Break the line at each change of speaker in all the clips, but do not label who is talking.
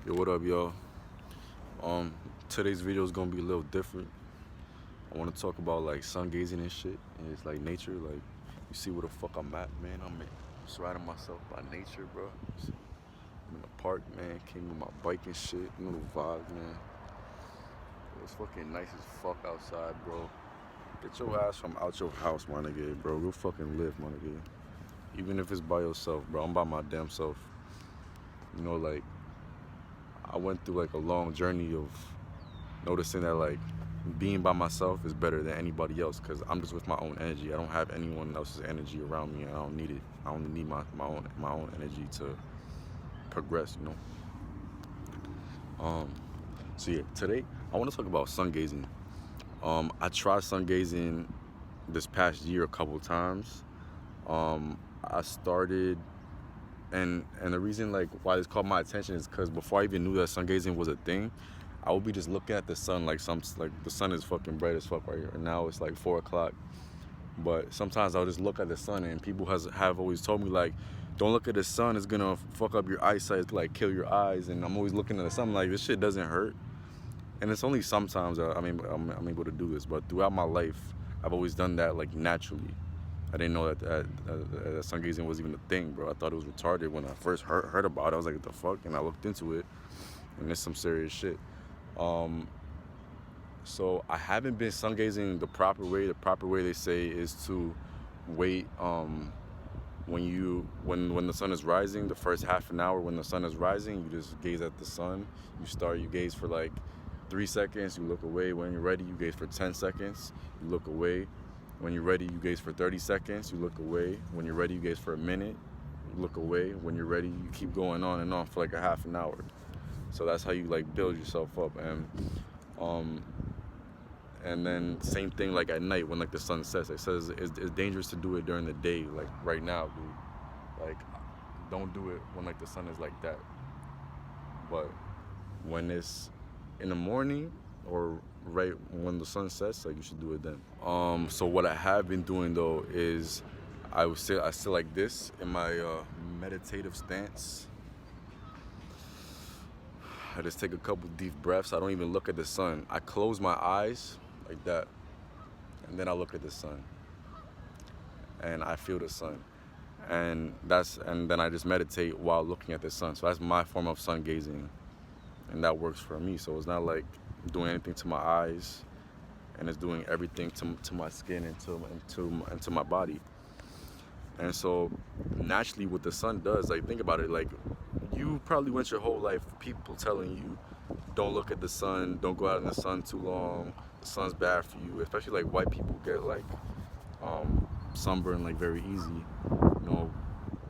Yo, what up, y'all? Um, Today's video is gonna be a little different. I want to talk about like sun gazing and shit, and it's like nature. Like, you see where the fuck I'm at, man? Surrounding myself by nature, bro. I'm in the park, man. Came with my bike and shit. Little vibe, man. It's fucking nice as fuck outside, bro. Get your ass from out your house, my nigga, bro. Go fucking live, my nigga. Even if it's by yourself, bro. I'm by my damn self. You know, like, I went through like a long journey of noticing that like being by myself is better than anybody else because I'm just with my own energy. I don't have anyone else's energy around me. I don't need it. I only need my own energy to progress, you know. So yeah, today I want to talk about sun gazing. I tried sun gazing this past year a couple times. I started and the reason like why this caught my attention is because before I even knew that sun gazing was a thing, I would be just looking at the sun like the sun is fucking bright as fuck right here, and now it's like 4 o'clock. But sometimes I'll just look at the sun, and people have always told me like, don't look at the sun, it's gonna fuck up your eyesight, like kill your eyes. And I'm always looking at the sun like, this shit doesn't hurt. And it's only sometimes I'm able to do this, but throughout my life I've always done that like naturally. I didn't know that sun gazing was even a thing, bro. I thought it was retarded when I first heard about it. I was like, what the fuck? And I looked into it, and it's some serious shit. So I haven't been sun gazing the proper way. The proper way, they say, is to wait when the sun is rising. The first half an hour when the sun is rising, you just gaze at the sun. You gaze for like 3 seconds. You look away. When you're ready, you gaze for 10 seconds. You look away. When you're ready, you gaze for 30 seconds. You look away. When you're ready, you gaze for a minute. You look away. When you're ready, you keep going on and on for like a half an hour. So that's how you like build yourself up. And then same thing like at night when like the sun sets. It says it's dangerous to do it during the day, like right now, dude. Like, don't do it when like the sun is like that. But when it's in the morning or right when the sun sets, like, you should do it then. So what I have been doing though is I sit like this in my meditative stance. I just take a couple deep breaths. I don't even look at the sun. I close my eyes like that, and then I look at the sun, and I feel the sun, and then I just meditate while looking at the sun. So that's my form of sun gazing, and that works for me. So it's not like doing anything to my eyes, and it's doing everything to my skin and to my body. And so naturally what the sun does, like, think about it, like, you probably went your whole life people telling you don't look at the sun, don't go out in the sun too long, the sun's bad for you. Especially like white people get like sunburn like very easy. You know,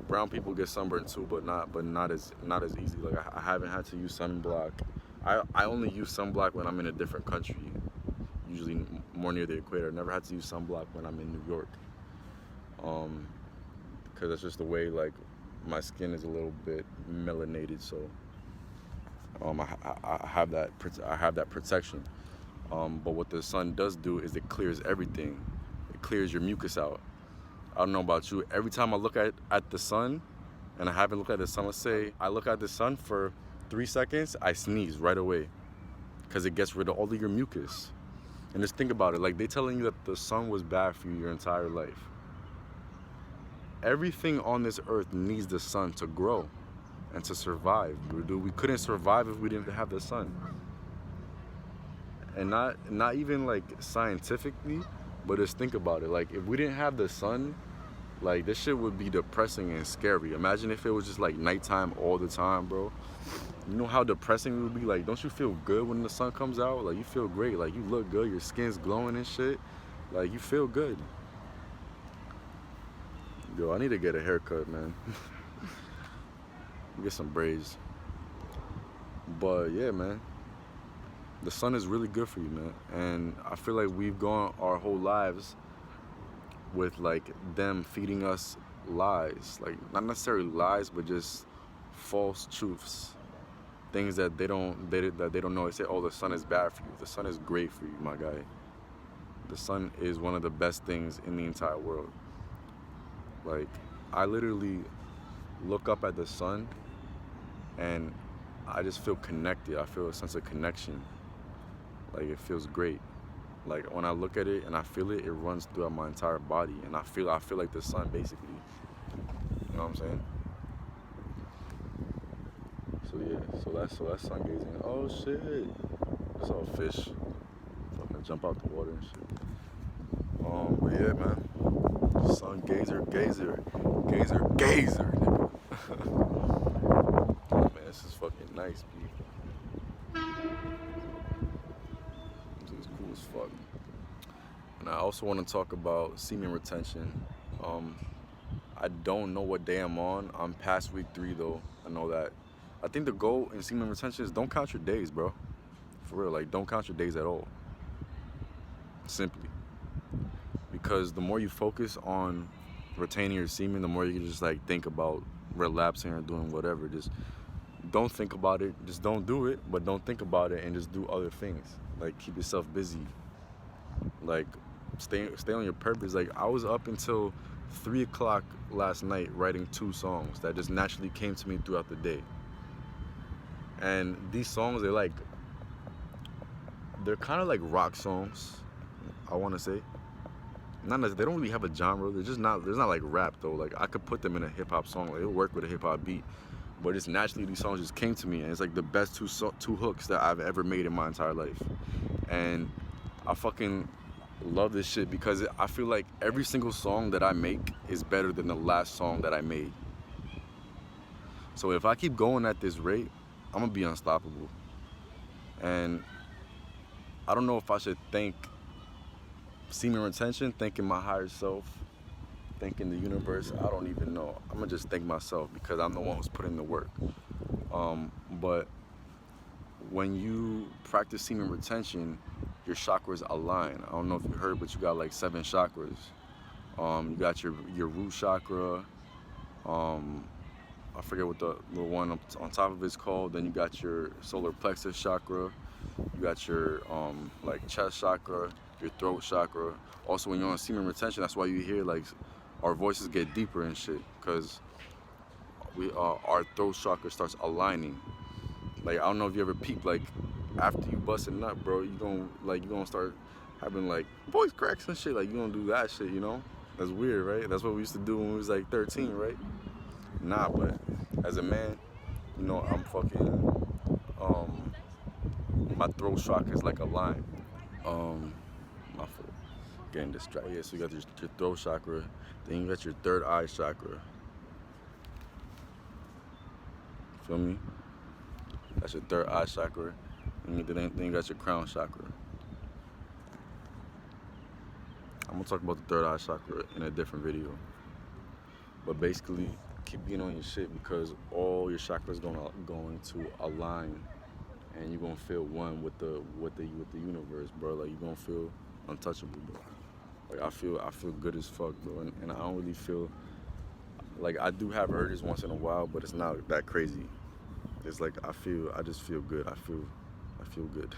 brown people get sunburn too, but not as easy. Like, I haven't had to use sunblock. I only use sunblock when I'm in a different country, usually more near the equator. I never had to use sunblock when I'm in New York, because that's just the way like my skin is a little bit melanated. So I have that protection. But what the sun does do is it clears everything. It clears your mucus out. I don't know about you. Every time I look at the sun, and I haven't looked at the sun, let's say I look at the sun for 3 seconds, I sneeze right away, because it gets rid of all of your mucus. And just think about it, like, they telling you that the sun was bad for you your entire life. Everything on this earth needs the sun to grow and to survive. We couldn't survive if we didn't have the sun. And not even like scientifically, but just think about it. Like, if we didn't have the sun, like, this shit would be depressing and scary. Imagine if it was just like nighttime all the time, bro. You know how depressing it would be? Like, don't you feel good when the sun comes out? Like, you feel great. Like, you look good. Your skin's glowing and shit. Like, you feel good. Yo, I need to get a haircut, man. Get some braids. But yeah, man, the sun is really good for you, man. And I feel like we've gone our whole lives with like them feeding us lies, like not necessarily lies, but just false truths, things that they don't know. They say, oh, the sun is bad for you. The sun is great for you, my guy. The sun is one of the best things in the entire world. Like, I literally look up at the sun and I just feel connected. I feel a sense of connection. Like it feels great. Like when I look at it and I feel it, it runs throughout my entire body, and I feel like the sun basically. You know what I'm saying? So yeah, so that's sun gazing. Oh shit, it's all fish. Fucking jump out the water and shit. But yeah, man, sun gazer, nigga. Oh, man, this is fucking nice, B. This is cool as fuck. And I also want to talk about semen retention. Um, I don't know what day I'm on. I'm past week 3 though. I know that. I think the goal in semen retention is don't count your days, bro. For real, like don't count your days at all. Simply. Because the more you focus on retaining your semen, the more you can just like think about relapsing or doing whatever. Just don't think about it. Just don't do it, but don't think about it and just do other things. Like keep yourself busy. Like stay on your purpose. Like I was up until 3 o'clock last night writing 2 songs that just naturally came to me throughout the day. And these songs, they're kind of like rock songs, I want to say. They don't really have a genre. There's not like rap though. Like I could put them in a hip hop song. Like it'll work with a hip hop beat. But it's naturally these songs just came to me, and it's like the best two hooks that I've ever made in my entire life. And I fucking love this shit because I feel like every single song that I make is better than the last song that I made. So if I keep going at this rate, I'm gonna be unstoppable. And I don't know if I should thank semen retention, thanking my higher self, thanking the universe. I don't even know. I'm gonna just thank myself because I'm the one who's putting the work. But when you practice semen retention, your chakras align. I don't know if you heard, but you got like 7 chakras. You got your root chakra. I forget what the one on top of it's called. Then you got your solar plexus chakra. You got your like chest chakra, your throat chakra. Also, when you're on semen retention, that's why you hear like our voices get deeper and shit, because our throat chakra starts aligning. Like I don't know if you ever peep, like after you bust a nut, bro, you gonna start having like voice cracks and shit. Like you gonna do that shit, you know? That's weird, right? That's what we used to do when we was like 13, right? Nah, but as a man, you know, I'm fucking my throat chakra is like a line. My fault. Getting distracted. Yeah, so you got your throat chakra, then you got your third eye chakra. Feel me? That's your third eye chakra. And then you got your crown chakra. I'm gonna talk about the third eye chakra in a different video. But basically, keep being on your shit because all your chakras going to align, and you're gonna feel one with the universe, bro. Like you're gonna feel untouchable, bro. Like I feel good as fuck, bro. And I don't really feel like I do have urges once in a while, but it's not that crazy. It's like I just feel good. I feel good.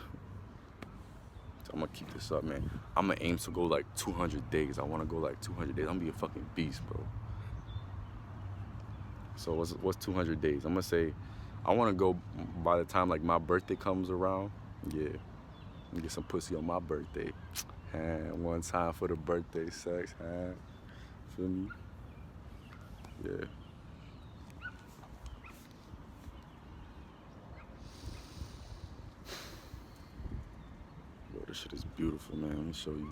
So I'm gonna keep this up, man. I'm gonna aim to go like 200 days. I wanna go like 200 days. I'm gonna be a fucking beast, bro. So what's 200 days? I'm gonna say I wanna go by the time like my birthday comes around. Yeah, get some pussy on my birthday. And one time for the birthday sex, feel me? Yeah. Bro, this shit is beautiful, man. Let me show you.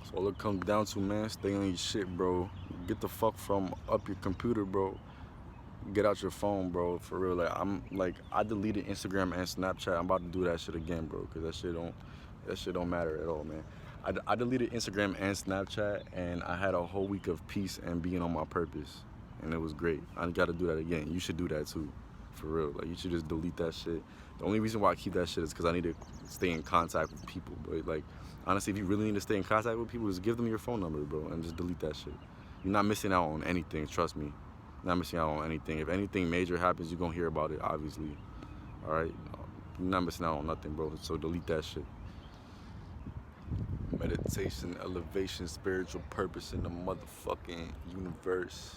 So all it comes down to, man, stay on your shit, bro. Get the fuck from up your computer, bro. Get out your phone, bro. For real, like I deleted Instagram and Snapchat. I'm about to do that shit again, bro, because that shit don't matter at all, man. I deleted Instagram and Snapchat, and I had a whole week of peace and being on my purpose, and it was great. I gotta do that again. You should do that too, for real. Like you should just delete that shit The only reason why I keep that shit is because I need to stay in contact with people. But like, honestly, if you really need to stay in contact with people, just give them your phone number, bro, and just delete that shit. You're not missing out on anything, trust me. You're not missing out on anything. If anything major happens, you're gonna hear about it, obviously. All right? You're not missing out on nothing, bro, so delete that shit. Meditation, elevation, spiritual purpose in the motherfucking universe.